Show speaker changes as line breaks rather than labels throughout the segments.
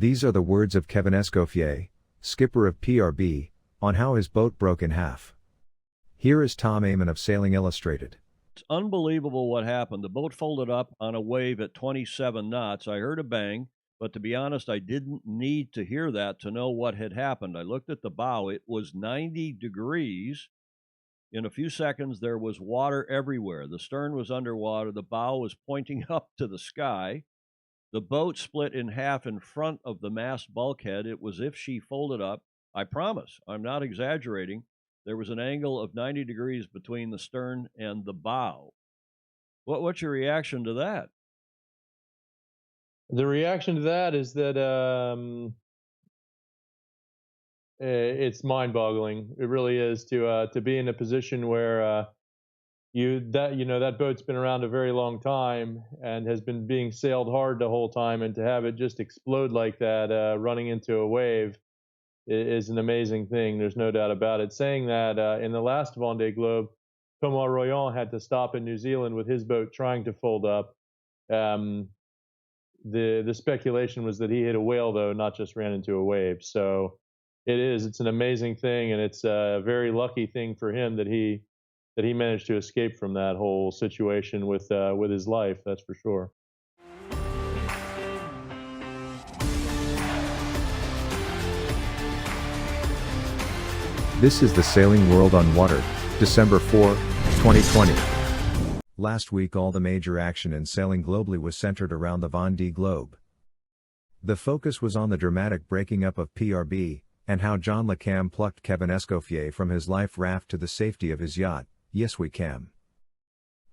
These are the words of Kevin Escoffier, skipper of PRB, on how his boat broke in half. Here is Tom Amon of Sailing Illustrated.
It's unbelievable what happened. The boat folded up on a wave at 27 knots. I heard a bang, but to be honest, I didn't need to hear that to know what had happened. I looked at the bow. It was 90 degrees. In a few seconds, there was water everywhere. The stern was underwater. The bow was pointing up to the sky. The boat split in half in front of the mast bulkhead. It was as if she folded up. I promise, I'm not exaggerating. There was an angle of 90 degrees between the stern and the bow. What's your reaction to that?
The reaction to that is that it's mind-boggling. It really is to be in a position where that boat's been around a very long time and has been being sailed hard the whole time, and to have it just explode like that, running into a wave, is an amazing thing. There's no doubt about it. Saying that, in the last Vendee Globe, Thomas Royan had to stop in New Zealand with his boat trying to fold up. The speculation was that he hit a whale, though, not just ran into a wave. So it's an amazing thing, and it's a very lucky thing for him that he managed to escape from that whole situation with his life. That's for sure.
This is the Sailing World on Water, December 4, 2020. Last week all the major action in sailing globally was centered around the Vendee Globe. The focus was on the dramatic breaking up of PRB, and how John Le Cam plucked Kevin Escoffier from his life raft to the safety of his yacht, Yes We Cam.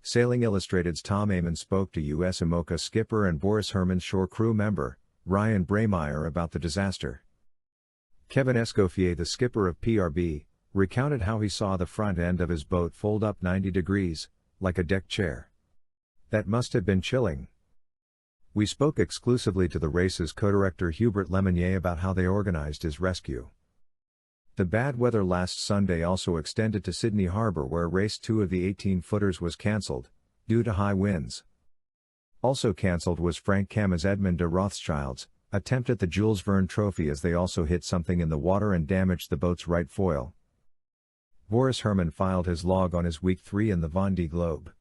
Sailing Illustrated's Tom Amon spoke to U.S. IMOCA skipper and Boris Hermann shore crew member, Ryan Braymeyer, about the disaster. Kevin Escoffier, the skipper of PRB, recounted how he saw the front end of his boat fold up 90 degrees, like a deck chair. That must have been chilling. We spoke exclusively to the race's co-director Hubert Lemonnier about how they organized his rescue. The bad weather last Sunday also extended to Sydney Harbour, where race 2 of the 18-footers was cancelled, due to high winds. Also cancelled was Franck Cammas' Edmund De Rothschild's attempt at the Jules Verne Trophee, as they also hit something in the water and damaged the boat's right foil. Boris Hermann filed his log on his week 3 in the Vendee Globe.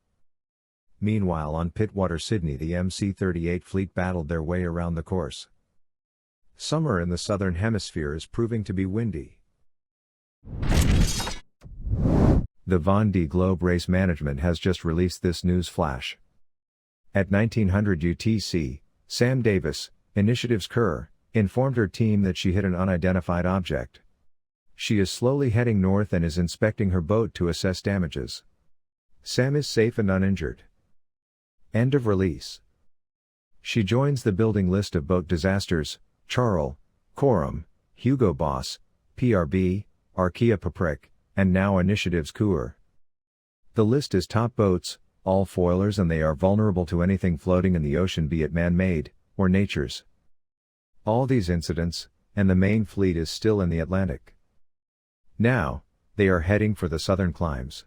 Meanwhile, on Pittwater Sydney, the MC-38 fleet battled their way around the course. Summer in the southern hemisphere is proving to be windy. The Vendee Globe Race Management has just released this news flash. At 1900 UTC, Sam Davis, Initiative's Kerr, informed her team that she hit an unidentified object. She is slowly heading north and is inspecting her boat to assess damages. Sam is safe and uninjured. End of release. She joins the building list of boat disasters: Charles, Coram, Hugo Boss, PRB, Arkea Paprik, and now Initiative's Kerr. The list is top boats, all foilers, and they are vulnerable to anything floating in the ocean, be it man-made or nature's. All these incidents, and the main fleet is still in the Atlantic. Now, they are heading for the southern climes.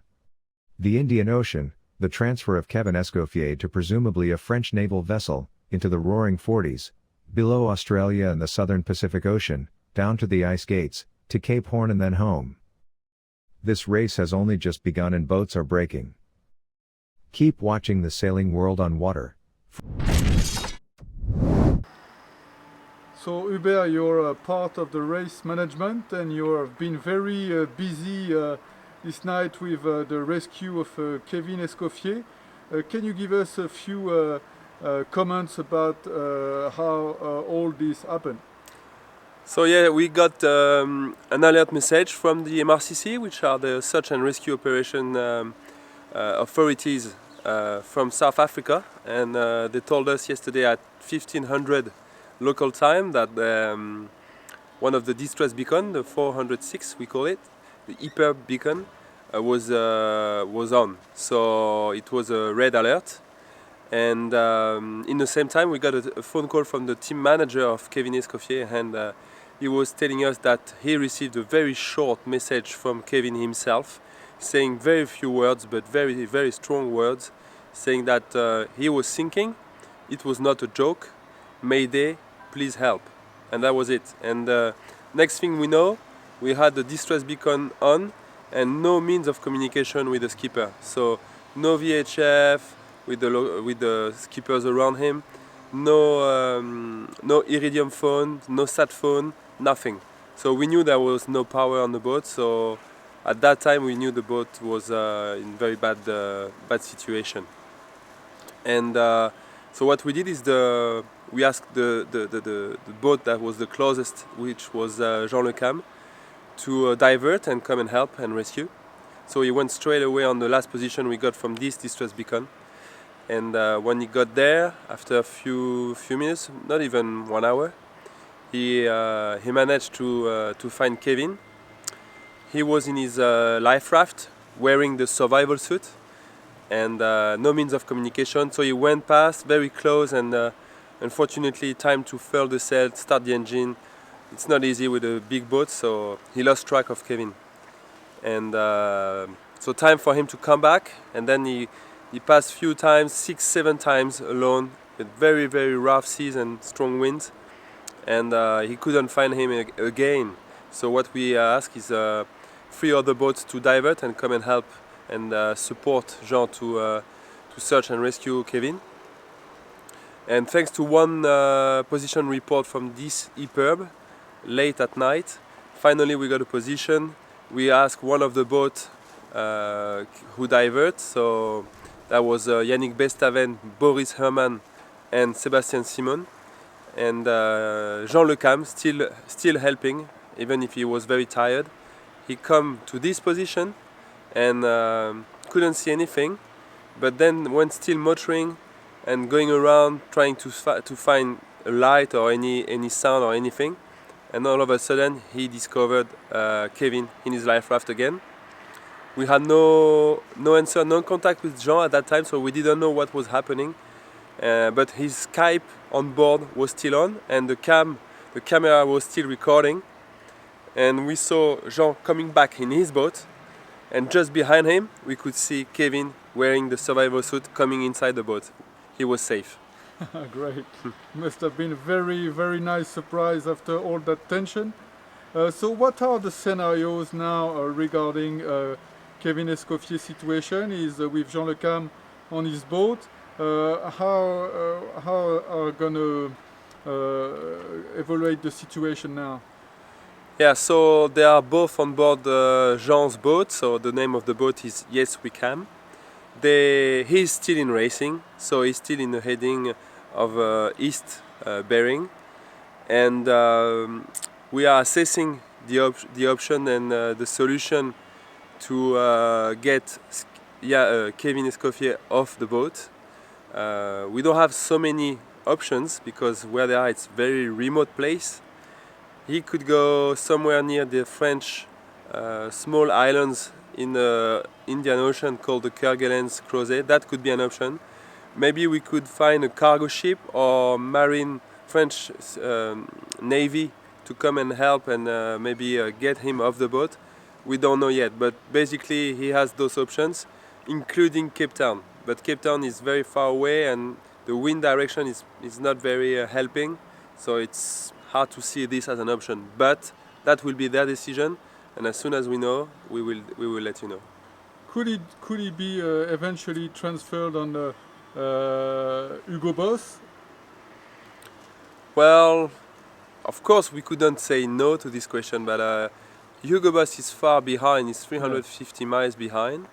The Indian Ocean, the transfer of Kevin Escoffier to presumably a French naval vessel, into the Roaring Forties, below Australia and the southern Pacific Ocean, down to the ice gates, to Cape Horn and then home. This race has only just begun and boats are breaking. Keep watching the Sailing World on Water.
So Hubert, you're part of the race management, and you have been very busy this night with the rescue of Kevin Escoffier. Can you give us a few comments about how all this happened?
So yeah, we got an alert message from the MRCC, which are the Search and Rescue Operation authorities from South Africa, and they told us yesterday at 1500 local time that one of the distress beacon, the 406 we call it, the Hyper beacon, was on. So it was a red alert, and in the same time we got a phone call from the team manager of Kevin Escoffier, and he was telling us that he received a very short message from Kevin himself, saying very few words but very, very strong words, saying that he was sinking, it was not a joke, Mayday, please help. and that was it. And next thing we know, we had the distress beacon on and no means of communication with the skipper. So no VHF with the skippers around him, no Iridium phone, no sat phone, nothing. So we knew there was no power on the boat. So at that time we knew the boat was in very bad situation. And so what we did is we asked the boat that was the closest, which was Jean Le Cam, to divert and come and help and rescue. So he went straight away on the last position we got from this distress beacon. And when he got there, after a few minutes, not even 1 hour, he managed to find Kevin. He was in his life raft, wearing the survival suit, and no means of communication. So he went past, very close, and unfortunately, time to furl the sail, start the engine. It's not easy with a big boat, so he lost track of Kevin. And so time for him to come back, and then he passed few times, 6-7 times alone, with very, very rough seas and strong winds, and he couldn't find him again. So what we ask is 3 other boats to divert and come and help and support Jean to search and rescue Kevin. And thanks to one position report from this EPIRB, late at night, finally we got a position. We asked one of the boats who divert, so that was Yannick Bestaven, Boris Hermann, and Sébastien Simon. And Jean Le Cam still helping, even if he was very tired. He come to this position and couldn't see anything, but then went still motoring and going around trying to find a light or any sound or anything. And all of a sudden he discovered Kevin in his life raft again. We had no answer, no contact with Jean at that time, so we didn't know what was happening. But his Skype on board was still on, and the camera was still recording. And we saw Jean coming back in his boat, and just behind him we could see Kevin wearing the survival suit coming inside the boat. He was safe.
Great. Must have been a very, very nice surprise after all that tension. So what are the scenarios now regarding Kevin Escoffier's situation? Is with Jean Le Cam on his boat. How are going to evaluate the situation now?
Yeah, so they are both on board Jean's boat. So the name of the boat is Yes We Can. He's still in racing, so he's still in the heading of east bearing, and we are assessing the option and the solution to get Kevin Escoffier off the boat. We don't have so many options because where they are, it's very remote place. He could go somewhere near the French small islands in the Indian Ocean called the Kerguelen's Crozet. That could be an option. Maybe we could find a cargo ship or marine French Navy to come and help and maybe get him off the boat. We don't know yet, but basically he has those options, including Cape Town. But Cape Town is very far away and the wind direction is not very helping, so it's hard to see this as an option. But that will be their decision, and as soon as we know, we will let you know.
Could he be eventually transferred on Hugo Boss?
Well, of course we couldn't say no to this question, but Hugo Boss is far behind, it's 350 miles behind,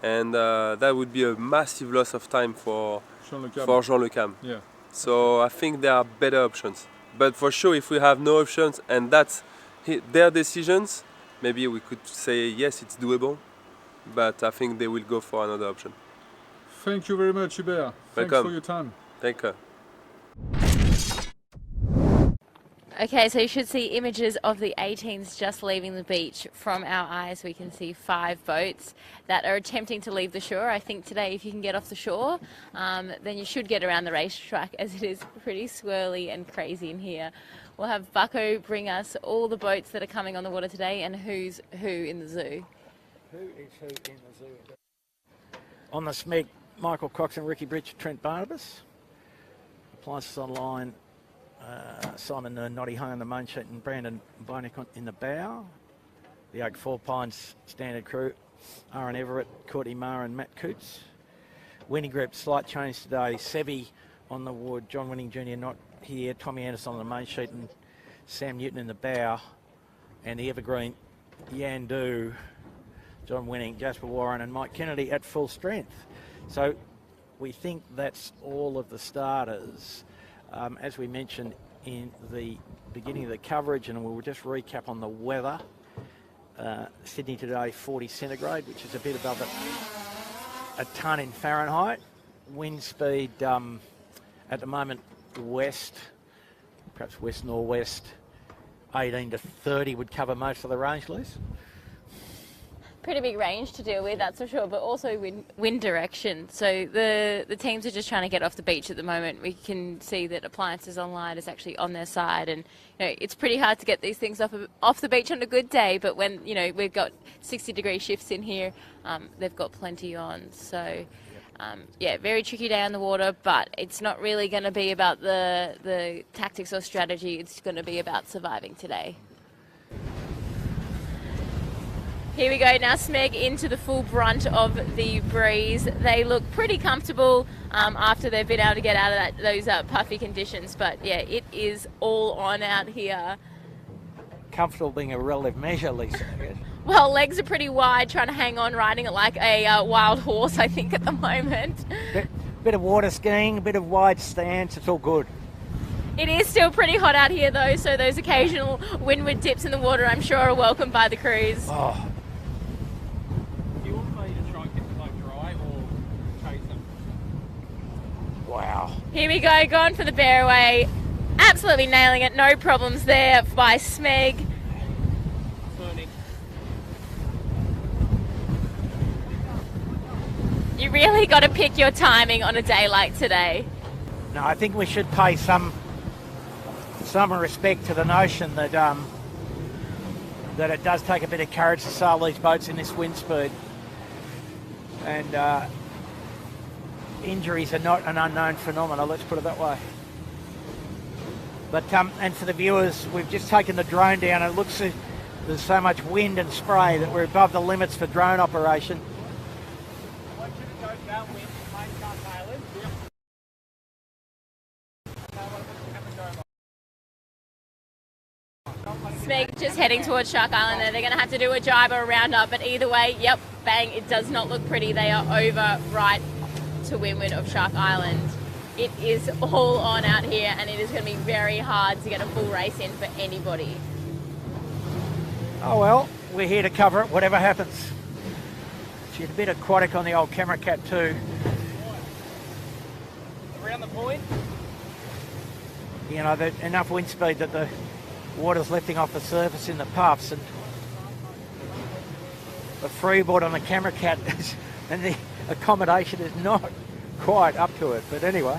and that would be a massive loss of time for Jean Le Cam.
Yeah.
So I think there are better options. But for sure, if we have no options and that's their decisions, maybe we could say yes, it's doable. But I think they will go for another option.
Thank you very much, Hubert. Thanks
Welcome.
for your time.
Thank you.
Okay, so you should see images of the 18s just leaving the beach. From our eyes, we can see 5 boats that are attempting to leave the shore. I think today, if you can get off the shore, then you should get around the racetrack, as it is pretty swirly and crazy in here. We'll have Bucko bring us all the boats that are coming on the water today and who's who in the zoo.
Who is who in the zoo? On the SMEG, Michael Cox and Ricky Bridge, Trent Barnabas. Appliances online, Simon Noddy Hung on the main sheet and Brandon Bonek in the bow. The Oak Four Pines standard crew, Aaron Everett, Courtney Marr and Matt Coots. Winning group, slight change today. Sebi on the wood, John Winning Jr. not here, Tommy Anderson on the main sheet and Sam Newton in the bow. And the evergreen, Yandu, John Winning, Jasper Warren and Mike Kennedy at full strength. So we think that's all of the starters. As we mentioned in the beginning of the coverage, and we'll just recap on the weather. Sydney today 40 centigrade, which is a bit above a tonne in Fahrenheit. Wind speed at the moment west, perhaps west-northwest, 18 to 30 would cover most of the range, Liz.
Pretty big range to deal with, that's for sure, but also wind direction. So the teams are just trying to get off the beach at the moment. We can see that Appliances Online is actually on their side, and it's pretty hard to get these things off the beach on a good day, but when we've got 60-degree shifts in here, they've got plenty on. So yeah, very tricky day on the water, but it's not really going to be about the tactics or strategy. It's going to be about surviving today. Here we go now, Smeg into the full brunt of the breeze. They look pretty comfortable after they've been able to get out of those puffy conditions. But yeah, it is all on out here.
Comfortable being a relative measure, Lisa, I guess.
Well, legs are pretty wide, trying to hang on, riding it like a wild horse, I think, at the moment.
Bit of water skiing, a bit of wide stance, it's all good.
It is still pretty hot out here though, so those occasional windward dips in the water I'm sure are welcomed by the crews.
Oh. Wow.
Here we go, going for the bear away. Absolutely nailing it, no problems there by Smeg. You really got to pick your timing on a day like today.
No, I think we should pay some respect to the notion that that it does take a bit of courage to sail these boats in this wind speed. And injuries are not an unknown phenomenon, let's put it that way. But and for the viewers, we've just taken the drone down. It looks like there's so much wind and spray that we're above the limits for drone operation.
Smeg just heading towards Shark Island there. They're going to have to do a jibe or a round up, but either way, yep, bang, it does not look pretty. They are over right to windward of Shark Island. It is all on out here, and it is going to be very hard to get a full race in for anybody.
Oh well, we're here to cover it, whatever happens. She's a bit aquatic on the old camera cat too.
Around the point?
You know, enough wind speed that the water's lifting off the surface in the puffs, and the freeboard on the camera cat and the accommodation is not quite up to it. But anyway,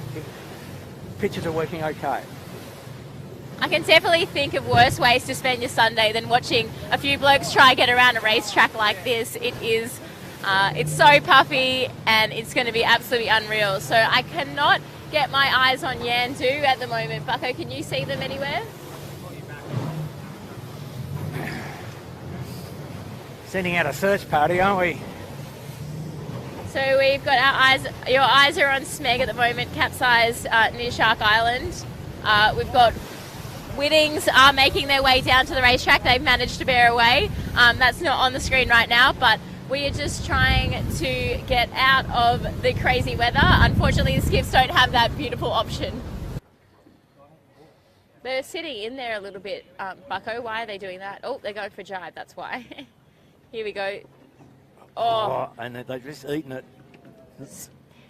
pictures are working okay.
I can definitely think of worse ways to spend your Sunday than watching a few blokes try and get around a racetrack like this. It is, it's so puffy and it's going to be absolutely unreal. So I cannot get my eyes on Yandu at the moment. Bucko, can you see them anywhere?
Sending out a search party, aren't we?
So we've got our eyes, your eyes are on Smeg at the moment, capsized near Shark Island. We've got Whittings are making their way down to the racetrack. They've managed to bear away. That's not on the screen right now, but we are just trying to get out of the crazy weather. Unfortunately, the skiffs don't have that beautiful option. They're sitting in there a little bit, Bucko. Why are they doing that? Oh, they're going for jibe, that's why. Here we go. Oh,
and they've just eaten it.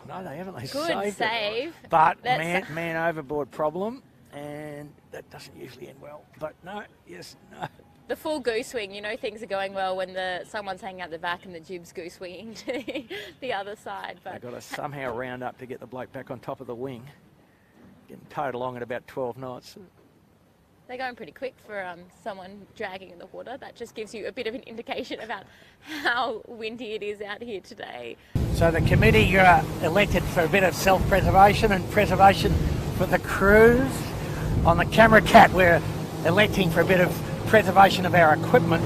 No, they haven't. They
good save.
It. But man overboard problem, and that doesn't usually end well. But no, yes, no.
The full goose swing, you know things are going well when someone's hanging out the back and the jib's goose swinging to the other side. But
they've got to somehow round up to get the bloke back on top of the wing. Getting towed along at about 12 knots.
They're going pretty quick for someone dragging in the water. That just gives you a bit of an indication about how windy it is out here today.
So the committee elected for a bit of self-preservation and preservation for the crews. On the camera cat, we're electing for a bit of preservation of our equipment.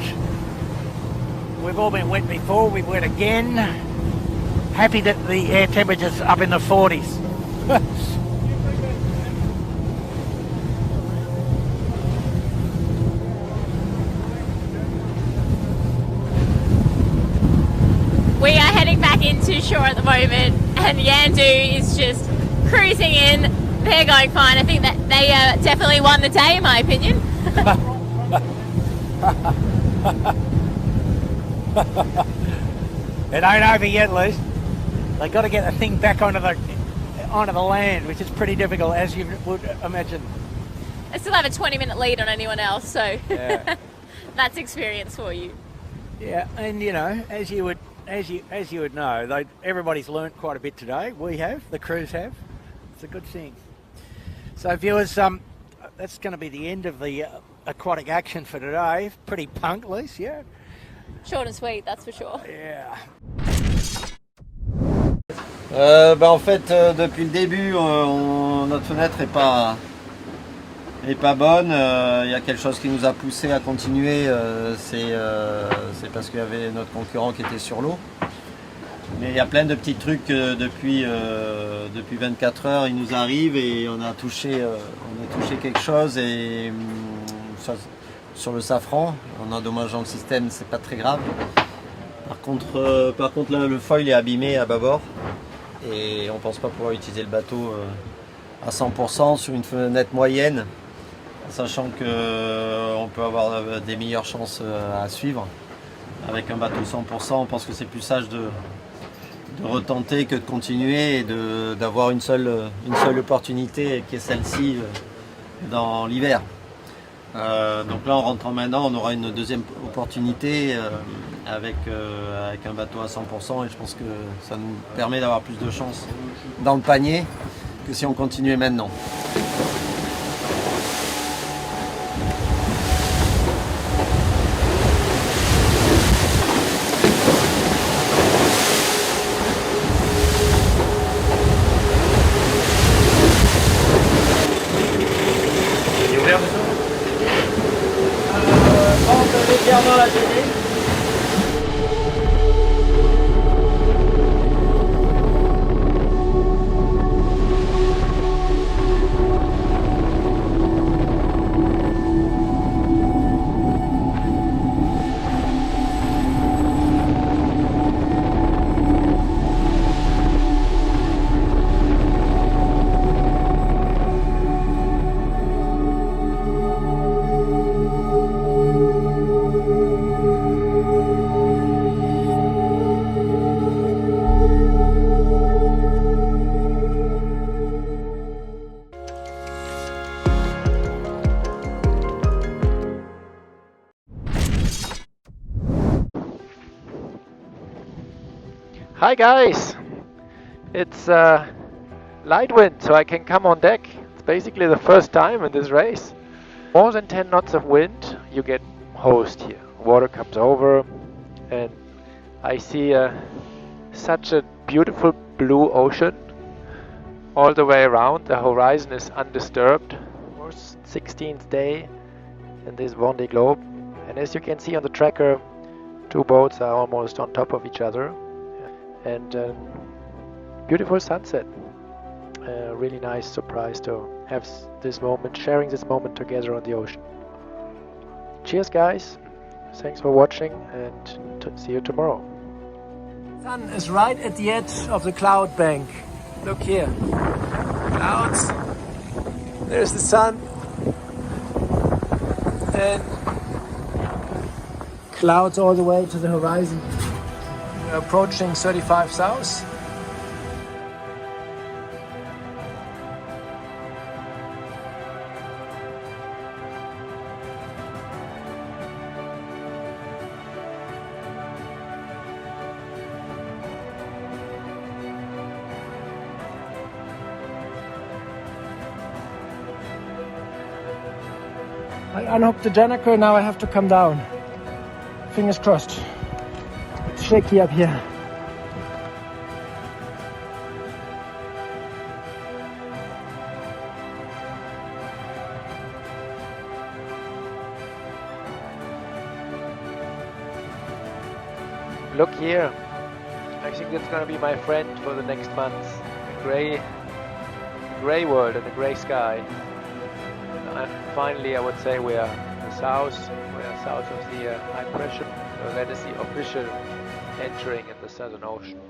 We've all been wet before, we've wet again. Happy that the air temperature's up in the 40s.
We are heading back into shore at the moment, and Yandu is just cruising in. They're going fine. I think that they definitely won the day, in my opinion.
It ain't over yet, Liz. They got to get the thing back onto the land, which is pretty difficult, as you would imagine.
I still have a 20-minute lead on anyone else, so
Yeah.
that's experience for you.
Yeah, and you know, as you would know, everybody's learnt quite a bit today. We have, the crews have. It's a good thing. So viewers, that's going to be the end of the aquatic action for today. Pretty punk, Lise, yeah?
Short and sweet, that's for sure.
Yeah.
En fait, depuis le début, notre fenêtre est pas bonne. Il y a quelque chose qui nous a poussé à continuer. C'est parce qu'il y avait notre concurrent qui était sur l'eau. Mais il y a plein de petits trucs depuis 24 heures, il nous arrive et on a touché quelque chose et sur le safran, en endommageant le système, c'est pas très grave. Par contre là, le foil est abîmé à bâbord et on pense pas pouvoir utiliser le bateau à 100% sur une fenêtre moyenne, sachant qu'on peut avoir des meilleures chances à suivre. Avec un bateau 100%, on pense que c'est plus sage de retenter que de continuer et d'avoir une seule opportunité qui est celle-ci dans l'hiver. Donc là, en rentrant maintenant, on aura une deuxième opportunité avec un bateau à 100% et je pense que ça nous permet d'avoir plus de chance dans le panier que si on continuait maintenant. Légèrement la télé.
Hi guys, it's light wind, so I can come on deck. It's basically the first time in this race. More than 10 knots of wind, you get hosed here. Water comes over and I see such a beautiful blue ocean all the way around. The horizon is undisturbed. 16th day in this Vendee globe, and as you can see on the tracker, two boats are almost on top of each other. And beautiful sunset. Really nice surprise to have this moment, sharing this moment together on the ocean. Cheers guys, thanks for watching and see you tomorrow.
Sun is right at the edge of the cloud bank. Look here. Clouds. There's the sun. And clouds all the way to the horizon. We're approaching 35 south. I unhooked the Janiker, now I have to come down. Fingers crossed. It's shaky up here.
Look here. I think that's going to be my friend for the next months. A grey world and a grey sky. And finally, I would say we are south. We are south of the high pressure. So that is the official entering in the Southern Ocean.